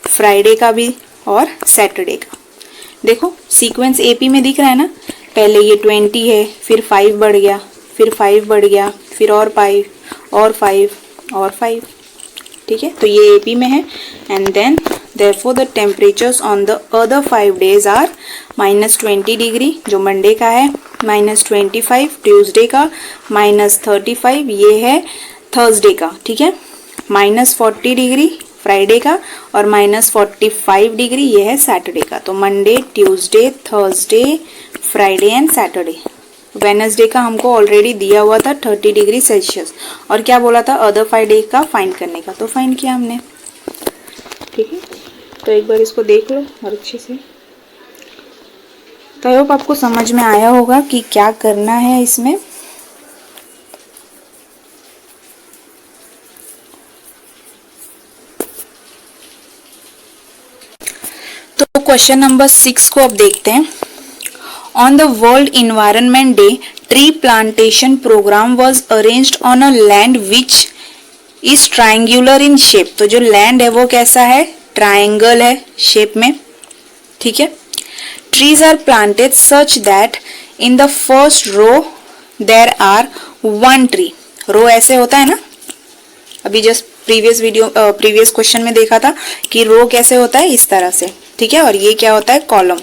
फ्राइडे का भी, और सैटरडे का। देखो सीक्वेंस AP में दिख रहा है ना, पहले ये 20 है, फिर 5 बढ़ गया, फिर 5 बढ़ गया, फिर और 5 और 5 और 5, ठीक है, तो ये AP में है। And then therefore the temperatures on the other 5 days are -20 degree जो मंडे का है, -25 ट्यूसडे का, -35 ये है थर्सडे का, ठीक है, -40 डिग्री फ्राइडे का, और -45 डिग्री ये है सैटरडे का। तो Monday, Tuesday, Thursday, Friday and Saturday. Wednesday का हमको ऑलरेडी दिया हुआ था 30 डिग्री सेल्सियस, और क्या बोला था, अदर 5 डे का फाइंड करने का, तो फाइंड किया हमने, ठीक है। तो एक बार इसको देख लो और अच्छे से, तो आई होप आपको समझ में आया होगा कि क्या करना है इसमें। तो क्वेश्चन नंबर 6 को अब देखते हैं। On the world environment day, tree plantation programme was arranged on a land which is triangular in shape. तो जो लैंड है वो कैसा है, ट्राइंगल है शेप में, ठीक है। Trees are planted such that in the first row there are 1 tree. Row ऐसे होता है ना, अभी जस्ट प्रीवियस क्वेश्चन में देखा था कि रो कैसे होता है, इस तरह से, ठीक है, और ये क्या होता है, कॉलम।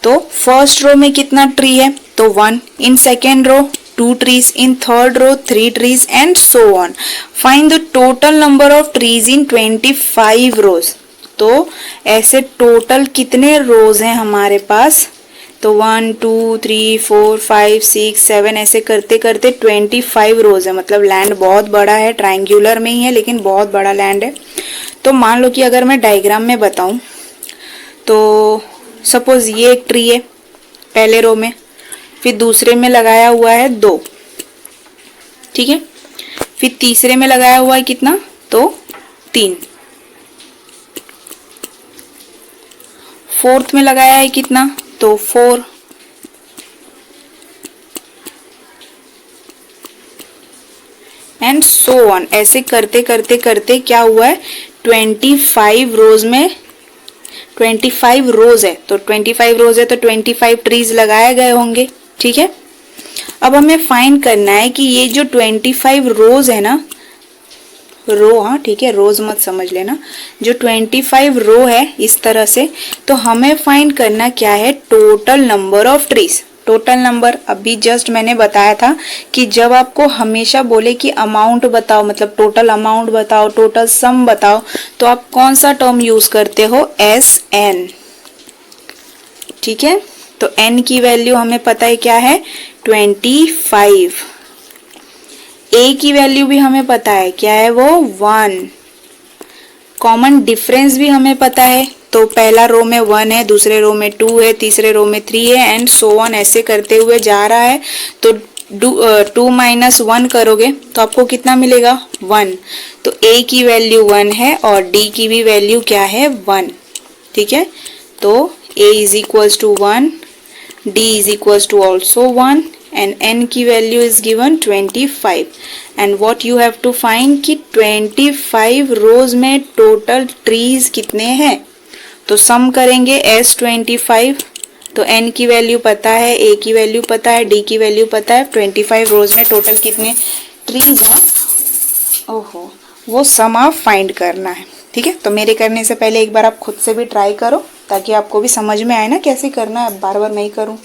तो फर्स्ट रो में कितना ट्री है, तो 1, in second row 2 trees, in third row 3 trees and so on. Find the total number of trees in 25 rows. तो ऐसे टोटल कितने रोज हैं हमारे पास, तो 1 2 3 4 5 6 7 ऐसे करते करते 25 रोज है। मतलब लैंड बहुत बड़ा है, ट्रायंगुलर में ही है लेकिन बहुत बड़ा लैंड है। तो मान लो कि अगर मैं डायग्राम में बताऊं, तो सपोज ये एक ट्री है पहले रो में, फिर दूसरे में लगाया हुआ है 2, ठीक है, फिर तीसरे में लगाया हुआ है कितना, तो 3, फोर्थ में लगाया है कितना, तो 4, एंड सो ऑन। ऐसे करते करते करते क्या हुआ है, 25 रोज में 25 रोज है, तो 25 रोज है तो 25 ट्रीज लगाए गए होंगे, ठीक है। अब हमें फाइंड करना है कि ये जो 25 रोज है ना, रो, हाँ ठीक है, रोज मत समझ लेना, जो 25 रो है इस तरह से, तो हमें फाइंड करना क्या है, total number of trees. Total number अभी जस्ट मैंने बताया था कि जब आपको हमेशा बोले कि अमाउंट बताओ, मतलब टोटल अमाउंट बताओ, टोटल सम बताओ, तो आप कौन सा टर्म यूज करते हो, SN, ठीक है। तो n की वैल्यू हमें पता है क्या है, 25। a की वैल्यू भी हमें पता है क्या है, वो 1। कॉमन डिफरेंस भी हमें पता है, तो पहला रो में 1 है, दूसरे रो में 2 है, तीसरे रो में 3 है, एंड सो ऑन ऐसे करते हुए जा रहा है। तो 2 - 1 करोगे तो आपको कितना मिलेगा, 1। तो a की वैल्यू 1 है और d की भी वैल्यू क्या है, 1, ठीक है। तो a is equals to 1, d is equals to also 1 and n की value is given 25 and what you have to find कि 25 रोज में टोटल ट्रीज कितने हैं। तो सम करेंगे S25 तो n की वैल्यू पता है, a की वैल्यू पता है, d की वैल्यू पता है। 25 रोज में टोटल कितने ट्रीज हैं, ओहो, वो सम आप फाइंड करना है। ठीक है, तो मेरे करने से पहले एक बार आप खुद से भी ट्राई करो ताकि आपको भी समझ में आए ना कैसे करना है, बार बार नहीं करूं।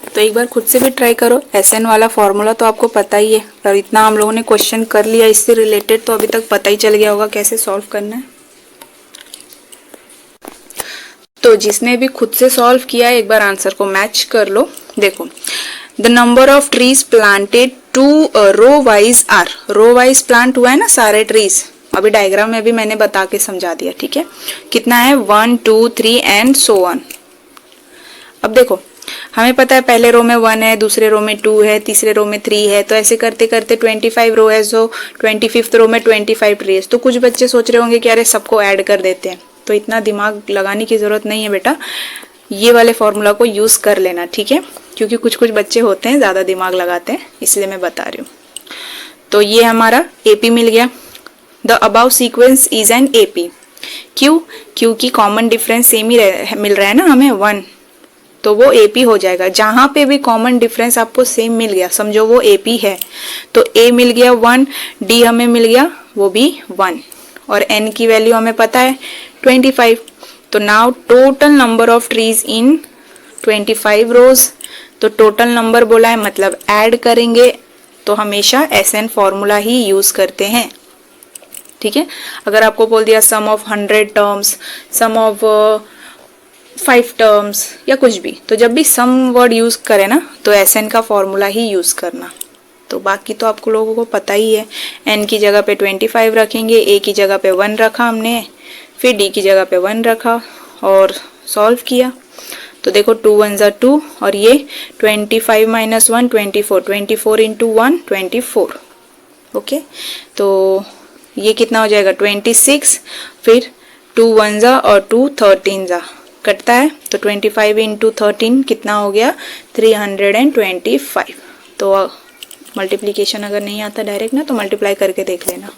तो एक बार खुद से भी ट्राई करो। SN वाला फॉर्मूला तो आपको पता ही है, और इतना हम लोगों ने क्वेश्चन कर लिया इससे रिलेटेड, तो अभी तक पता ही चल गया होगा कैसे सॉल्व करना है। तो जिसने भी खुद से सॉल्व किया है एक बार आंसर को मैच कर लो। देखो, the number of trees planted to row wise are, row wise plant हुआ है ना सारे ट्रीज, अभी डायग्राम में भी मैंने बता के समझा दिया। ठीक है, कितना है 1 2 3 एंड सो ऑन। अब देखो, हमें पता है पहले रो में 1 है, दूसरे रो में 2 है, तीसरे रो में 3 है, तो ऐसे करते करते 25 रो है, सो 25th रो में 25 ट्रीज। तो कुछ बच्चे सोच रहे होंगे कि अरे सबको ऐड कर देते हैं, तो इतना दिमाग लगाने की जरूरत नहीं है बेटा, ये वाले फॉर्मूला को यूज कर लेना। ठीक है, क्योंकि कुछ कुछ बच्चे होते हैं ज्यादा दिमाग लगाते हैं, इसलिए मैं बता रही हूँ। तो ये हमारा AP मिल गया। The above sequence is N AP। क्यों? क्योंकि कॉमन डिफरेंस सेम ही मिल रहा है ना हमें 1, तो वो AP हो जाएगा। जहां पे भी कॉमन डिफरेंस आपको सेम मिल गया समझो वो AP है। तो A मिल गया 1, D हमें मिल गया वो भी 1, और N की वैल्यू हमें पता है 25। तो now total number of trees in 25 रोज। तो टोटल नंबर बोला है मतलब ऐड करेंगे, तो हमेशा SN फॉर्मूला ही यूज करते हैं। ठीक है, अगर आपको बोल दिया sum of 100 terms, sum of 5 terms या कुछ भी, तो जब भी सम वर्ड यूज करें ना तो SN का फॉर्मूला ही यूज करना। तो बाकी तो आपको लोगों को पता ही है। N की जगह पे 25 रखेंगे, A की जगह पे 1 रखा हमने, फिर D की जगह पे 1 रखा और सॉल्व किया। तो देखो 2 1 ज़ा 2, और ये 25 माइनस 1 24, 24 इंटू 1 24। ओके, तो ये कितना हो जाएगा 26, फिर 2 1 ज़ा और 2 13 ज़ा कटता है, तो 25 इंटू 13 कितना हो गया 325। तो मल्टीप्लीकेशन अगर नहीं आता डायरेक्ट ना तो मल्टीप्लाई करके देख लेना।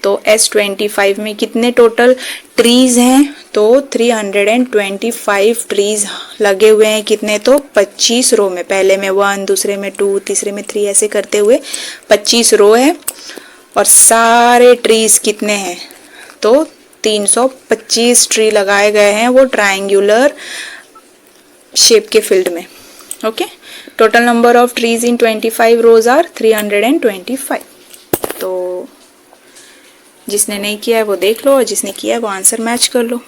तो S25 में कितने टोटल ट्रीज हैं, तो 325 ट्रीज लगे हुए हैं। कितने? तो 25 रो में, पहले में 1, दूसरे में 2, तीसरे में 3, ऐसे करते हुए 25 रो है। और सारे ट्रीज कितने हैं, तो 325 ट्री लगाए गए हैं वो ट्रायंगुलर शेप के फील्ड में। Okay, total number of trees in 25 rows are 325। तो जिसने नहीं किया है वो देख लो, और जिसने किया है वो आंसर मैच कर लो।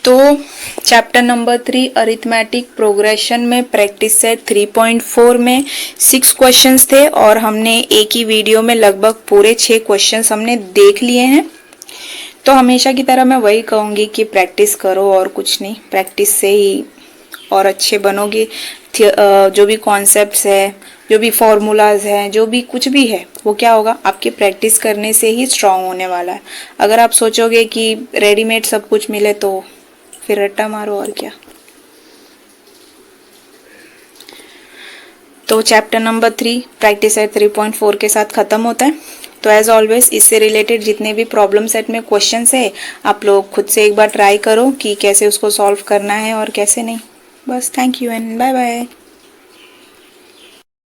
तो चैप्टर नंबर 3 अरिथमेटिक प्रोग्रेशन में प्रैक्टिस सेट 3.4 में 6 क्वेश्चंस थे, और हमने एक ही वीडियो में लगभग पूरे 6 क्वेश्चंस हमने देख लिए हैं। तो हमेशा की तरह मैं वही कहूँगी कि प्रैक्टिस करो और कुछ नहीं, प्रैक्टिस से ही और अच्छे बनोगे। जो भी कॉन्सेप्ट्स है, जो भी फॉर्मूलाज हैं, जो भी कुछ भी है, वो क्या होगा आपके प्रैक्टिस करने से ही स्ट्रांग होने वाला है। अगर आप सोचोगे कि रेडीमेड सब कुछ मिले तो फिर रट्टा मारो, और क्या। तो चैप्टर नंबर 3 प्रैक्टिस सेट 3.4 के साथ खत्म होता है। तो एज ऑलवेज इससे रिलेटेड जितने भी प्रॉब्लम सेट में क्वेश्चंस है आप लोग खुद से एक बार ट्राई करो कि कैसे उसको सॉल्व करना है और कैसे नहीं। बस, thank you and bye bye.